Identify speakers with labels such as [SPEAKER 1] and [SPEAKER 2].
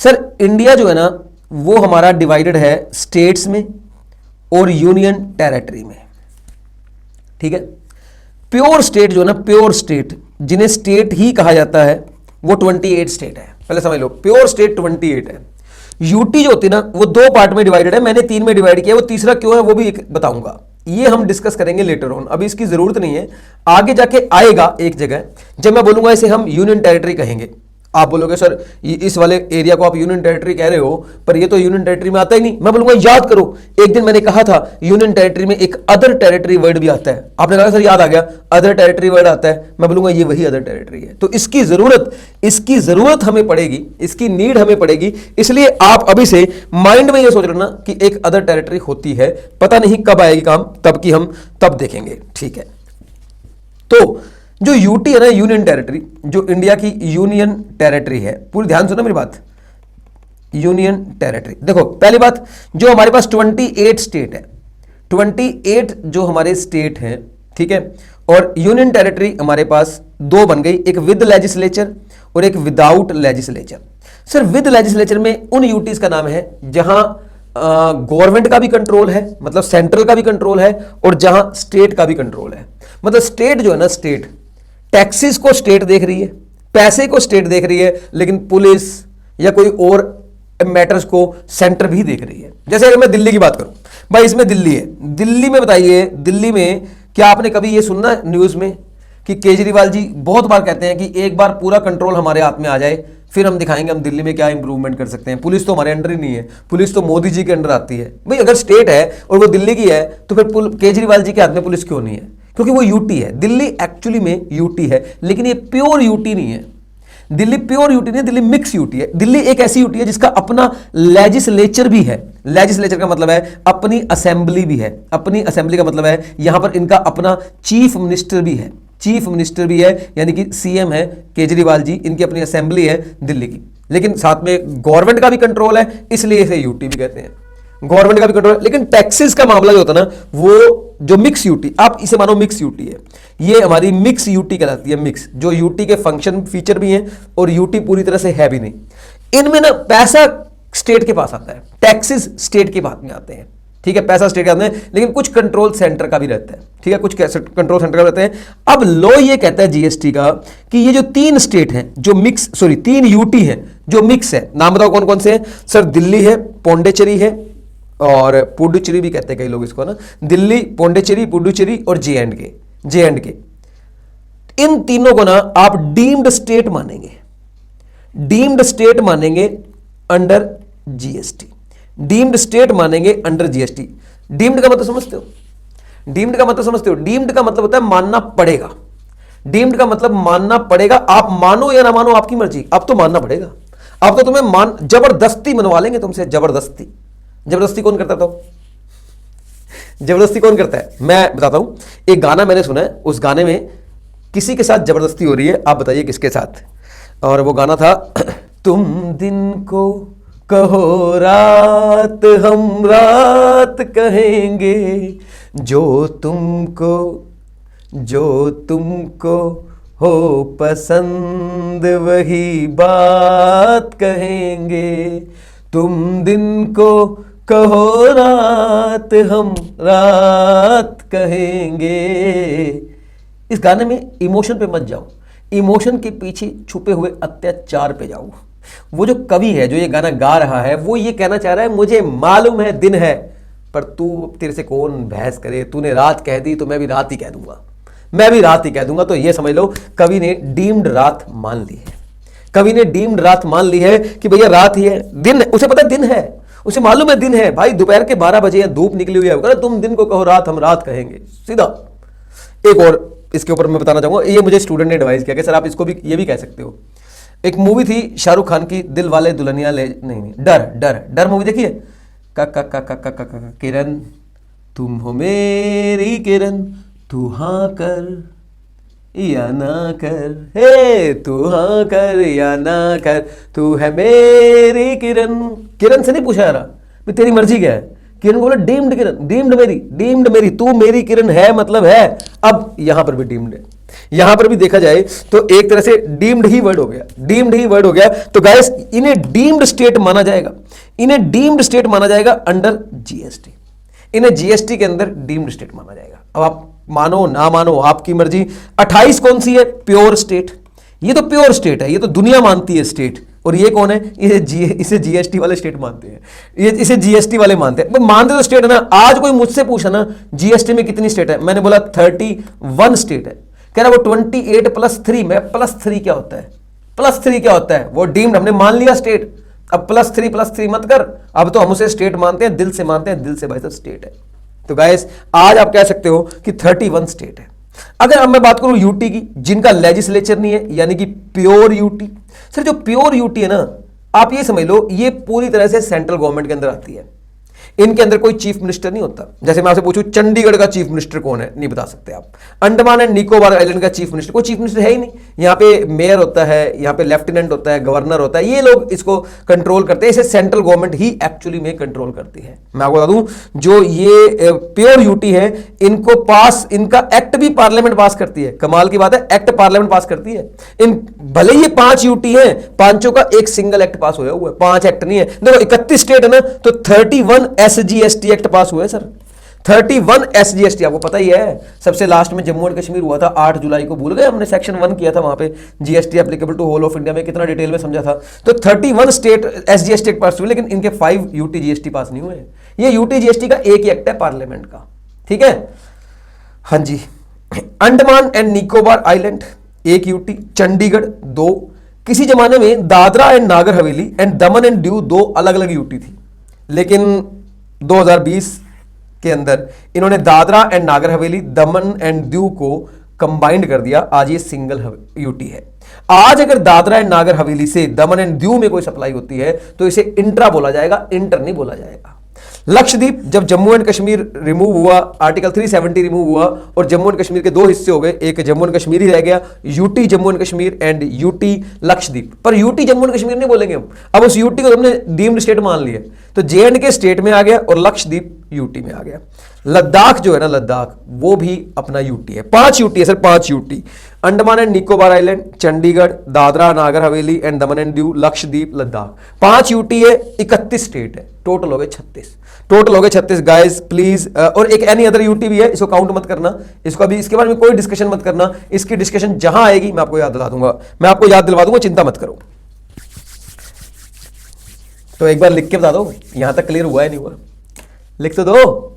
[SPEAKER 1] Sir India जो है ना वो हमारा डिवाइडेड है स्टेट्स में और यूनियन टेरिटरी में, ठीक है। प्योर स्टेट जो है ना, प्योर स्टेट जिन्हें स्टेट ही कहा जाता है वो 28 स्टेट है, पहले समझ लो, प्योर स्टेट 28 है। यूटी जो होती है ना वो दो पार्ट में डिवाइडेड है, मैंने 3 में डिवाइड किया, वो तीसरा क्यों है वो भी बताऊंगा, ये हम डिस्कस करेंगे लेटर ऑन, अभी इसकी जरूरत नहीं है, आगे जाके आएगा एक जगह जब मैं बोलूंगा इसे हम यूनियन टेरिटरी कहेंगे। आप बोलोगे सर इस वाले एरिया को आप यूनियन टेरिटरी कह रहे हो पर ये तो यूनियन टेरिटरी में आता ही नहीं। मैं बोलूंगा याद करो, एक दिन मैंने कहा था यूनियन टेरिटरी में एक अदर टेरिटरी वर्ड भी आता है, आपने कहा सर याद आ गया अदर टेरिटरी वर्ड आता है, मैं बोलूंगा ये वही अदर टेरिटरी है। तो इसकी जरूरत हमें पड़ेगी, इसकी नीड हमें पड़ेगी, इसलिए आप अभी से माइंड में ये सोच लेना कि एक अदर टेरिटरी होती है, पता नहीं कब आएगी काम, तब की हम तब देखेंगे, ठीक है। तो जो यूटी है ना, यूनियन टेरिटरी, जो इंडिया की यूनियन टेरिटरी है, पूरी ध्यान सुनो मेरी बात, यूनियन टेरिटरी। देखो पहली बात, जो हमारे पास 28 स्टेट है, 28 जो हमारे स्टेट हैं, ठीक है, और यूनियन टेरिटरी हमारे पास दो बन गई, एक विद लेजिस्लेचर और एक without legislature. Sir with legislature में उन यूटीज का नाम है जहां गवर्नमेंट का भी कंट्रोल है, मतलब सेंट्रल का भी कंट्रोल है, और जहां स्टेट का भी कंट्रोल है। मतलब स्टेट जो है ना, स्टेट टैक्सेस को स्टेट देख रही है, पैसे को स्टेट देख रही है, लेकिन पुलिस या कोई और मैटर्स को सेंटर भी देख रही है। जैसे अगर मैं दिल्ली की बात करूं, भाई इसमें दिल्ली है, दिल्ली में बताइए, दिल्ली में क्या आपने कभी ये सुनना न्यूज में कि केजरीवाल जी बहुत बार कहते हैं कि एक बार पूरा कंट्रोल हमारे हाथ में आ जाए फिर हम दिखाएंगे हम दिल्ली में क्या इंप्रूवमेंट कर सकते हैं, पुलिस तो हमारे अंडर ही नहीं है, पुलिस तो मोदी जी के अंडर आती है। भाई अगर स्टेट है और वो दिल्ली की है तो फिर केजरीवाल जी के हाथ में पुलिस क्यों नहीं है? क्योंकि वो यूटी है। दिल्ली एक्चुअली में यूटी है, लेकिन ये प्योर यूटी नहीं है। दिल्ली प्योर यूटी नहीं है, दिल्ली मिक्स यूटी है। दिल्ली एक ऐसी यूटी है जिसका अपना लेजिस्लेचर भी है। लेजिस्लेचर का मतलब है अपनी असेंबली भी है। अपनी असेंबली का मतलब है यहां पर इनका अपना चीफ मिनिस्टर भी है। चीफ मिनिस्टर भी है, यानी कि सीएम है केजरीवाल जी, इनकी अपनी असेंबली है दिल्ली की, लेकिन साथ में गवर्नमेंट का भी कंट्रोल है, इसलिए इसे यूटी भी कहते हैं। गवर्नमेंट का भी कंट्रोल, लेकिन टैक्सेस का मामला जो होता है ना, वो जो मिक्स यूटी, आप इसे मानो मिक्स यूटी है, ये हमारी मिक्स यूटी कहलाती है। मिक्स जो यूटी के फंक्शन फीचर भी हैं और यूटी पूरी तरह से है भी नहीं। इनमें ना पैसा स्टेट के पास आता है, टैक्सेस स्टेट के बाद में आते हैं, ठीक है, पैसा स्टेट के हाथ में, लेकिन कुछ कंट्रोल सेंटर का भी रहता है, ठीक है, कुछ कंट्रोल सेंटर का रहते हैं। अब लॉ ये कहता है जीएसटी का कि ये जो 3 स्टेट हैं जो मिक्स, 3 यूटी हैं जो मिक्स है, नाम बताओ कौन कौन से हैं? सर दिल्ली है, पौंडीचेरी है, और पुडुचेरी भी कहते हैं कई लोग इसको ना, दिल्ली, पौंडीचेरी, पुडुचेरी और जे एंड के। इन तीनों को ना आप डीम्ड स्टेट मानेंगे, डीम्ड स्टेट मानेंगे अंडर जीएसटी, डीम्ड स्टेट मानेंगे अंडर जीएसटी। डीम्ड का मतलब समझते हो? डीम्ड का मतलब समझते हो? डीम्ड का मतलब होता है मानना पड़ेगा। डीम्ड का मतलब मानना पड़ेगा, आप मानो या ना मानो आपकी मर्जी, अब तो मानना पड़ेगा। अब तो तुम्हें जबरदस्ती मनवा लेंगे तुमसे, जबरदस्ती। जबरदस्ती कौन करता था? जबरदस्ती कौन करता है? मैं बताता हूं, एक गाना मैंने सुना है, उस गाने में किसी के साथ जबरदस्ती हो रही है, आप बताइए किसके साथ? और वो गाना था तुम दिन को कहो रात, हम रात कहेंगे, जो तुमको हो पसंद वही बात कहेंगे, तुम दिन को कहो रात, हम रात कहेंगे। इस गाने में इमोशन पे मत जाओ, इमोशन के पीछे छुपे हुए अत्याचार पे जाओ। वो जो कवि है जो ये गाना गा रहा है, वो ये कहना चाह रहा है मुझे मालूम है दिन है, पर तेरे से कौन बहस करे, तूने रात कह दी तो मैं भी रात ही कह दूंगा, मैं भी रात ही कह दूंगा। तो ये समझ लो कवि ने डीम्ड रात मान ली है, कवि ने डीम्ड रात मान ली है कि भैया रात ही है, दिन है, उसे पता है दिन है, उसे मालूम है दिन है। भाई दोपहर के 12 बजे है, धूप निकली हुई है, तुम दिन को कहो रात, हम रात कहेंगे, सीधा। एक और इसके ऊपर मैं बताना चाहूंगा, ये मुझे स्टूडेंट ने एडवाइस किया कि सर आप इसको भी ये भी कह सकते हो। एक मूवी थी शाहरुख खान की, दिल वाले दुल्हनिया ले, नहीं डर मूवी देखिए। किरण तुम हो मेरी किरण, तू हाँ कर या ना कर, हे तू हाँ कर या ना कर, तू है मेरी किरण। किरण से नहीं पूछा जा रहा तेरी मर्जी क्या है, किरण बोला डीम्ड किरण, डीम्ड मेरी, तू मेरी किरण है, मतलब है। अब यहां पर भी डीम्ड है, यहां पर भी देखा जाए तो एक तरह से डीम्ड ही वर्ड हो गया, डीम्ड ही वर्ड हो गया। तो गाइस इन्हें डीम्ड स्टेट माना जाएगा, इन्हें डीम्ड स्टेट माना जाएगा अंडर जीएसटी, इन्हें जीएसटी के अंदर डीम्ड स्टेट माना जाएगा। अब आप मानो ना मानो आपकी मर्जी। 28 कौन सी है? प्योर स्टेट, ये तो प्योर स्टेट है, ये तो दुनिया मानती है स्टेट। और ये कौन है? इसे जीएसटी वाले स्टेट मानते हैं, ये इसे जीएसटी वाले मानते हैं। मानते तो स्टेट है ना। आज कोई मुझसे पूछा ना जीएसटी में कितनी स्टेट है, मैंने बोला 31 स्टेट है। कह रहा वो 28 + 3 में +3 क्या होता है? +3 क्या होता है? वो डीम्ड हमने मान लिया स्टेट। अब +3 मत कर, अब तो हम उसे स्टेट मानते हैं, दिल से मानते हैं, दिल से भाई साहब स्टेट है। तो गाइस आज आप कह सकते हो कि 31 स्टेट है। अगर अब मैं बात करूं यूटी की, जिनका लेजिस्लेचर नहीं है, यानी कि प्योर यूटी। सर जो प्योर यूटी है ना, आप ये समझ लो ये पूरी तरह से सेंट्रल गवर्नमेंट के अंदर आती है। इनके अंदर कोई चीफ मिनिस्टर नहीं होता। जैसे मैं आपसे पूछूं चंडीगढ़ का चीफ मिनिस्टर कौन है, नहीं बता सकते आप। अंडमान एंड निकोबार आइलैंड का चीफ मिनिस्टर, कोई चीफ मिनिस्टर है ही नहीं। यहाँ पे मेयर होता है, यहाँ पे लेफ्टिनेंट होता है, गवर्नर होता है, ये लोग इसको कंट्रोल करते हैं। इसे सेंट्रल गवर्नमेंट ही एक्चुअली में कंट्रोल करती है। मैं आपको बता दूं जो ये प्योर यूटी है, इनको पास, इनका एक्ट भी पार्लियामेंट पास करती है। कमाल की बात है, एक्ट पार्लियामेंट पास करती है। इन भले ही 5 यूटी है, पांचों का एक सिंगल एक्ट पास हुआ है, 5 एक्ट नहीं है। देखो 31 स्टेट है ना, तो 31 SGST एक्ट पास हुए सर। 31 SGST आपको पता ही है। सबसे लास्ट में जम्मू एंड कश्मीर हुआ था 8 जुलाई को, भूल गए? हमने सेक्शन 1 किया था वहां पे, GST applicable to whole of India में, कितना डिटेल में समझा था। तो 31 स्टेट SGST एक्ट पास हुए, लेकिन इनके 5 यूटी जीएसटी पास नहीं हुए। ये यूटी जीएसटी का एक ही एक्ट है पार्लियामेंट का, ठीक है। हाँ जी। Andaman and Nicobar island 1 UT, Chandigarh 2। किसी जमाने में Dadra and Nagar Haveli and Daman and Diu 2 अलग अलग यूटी थी, लेकिन 2020 के अंदर इन्होंने Dadra and Nagar Haveli, Daman and Diu को कंबाइंड कर दिया। आज ये सिंगल यूटी है। आज अगर दादरा एंड नागर हवेली से दमन एंड दीव में कोई सप्लाई होती है तो इसे इंट्रा बोला जाएगा, इंटर नहीं बोला जाएगा। लक्षद्वीप, जब जम्मू एंड कश्मीर रिमूव हुआ, आर्टिकल 370 रिमूव हुआ और जम्मू एंड कश्मीर के 2 हिस्से हो गए, एक जम्मू एंड कश्मीर ही रह गया, UT Jammu and Kashmir and UT Lakshadweep. पर यूटी जम्मू एंड कश्मीर नहीं बोलेंगे हम, अब उस यूटी को हमने डीम्ड स्टेट मान लिया, तो JNK स्टेट में आ गया और लक्षद्वीप यूटी में आ गया। लद्दाख जो है ना, लद्दाख वो भी अपना यूटी है। 5 यूटी है sir, 5 UT. Andaman and Nicobar island, Chandigarh, Dadra Nagar Haveli and Daman and Diu, Lakshadweep, Ladakh, 5 UT है। 31 स्टेट है, टोटल हो गए 36, टोटल हो गए 36 गाइस प्लीज। और एक एनी अदर यूटी भी है, इसको काउंट मत करना, इसको अभी इसके बारे में कोई डिस्कशन मत करना। इसकी डिस्कशन जहां आएगी मैं आपको याद दिला दूंगा, मैं आपको याद दिलवा दूंगा, चिंता मत करो। तो एक बार लिख के बता दो, यहां तक क्लियर हुआ है नहीं हुआ, लिख तो दो।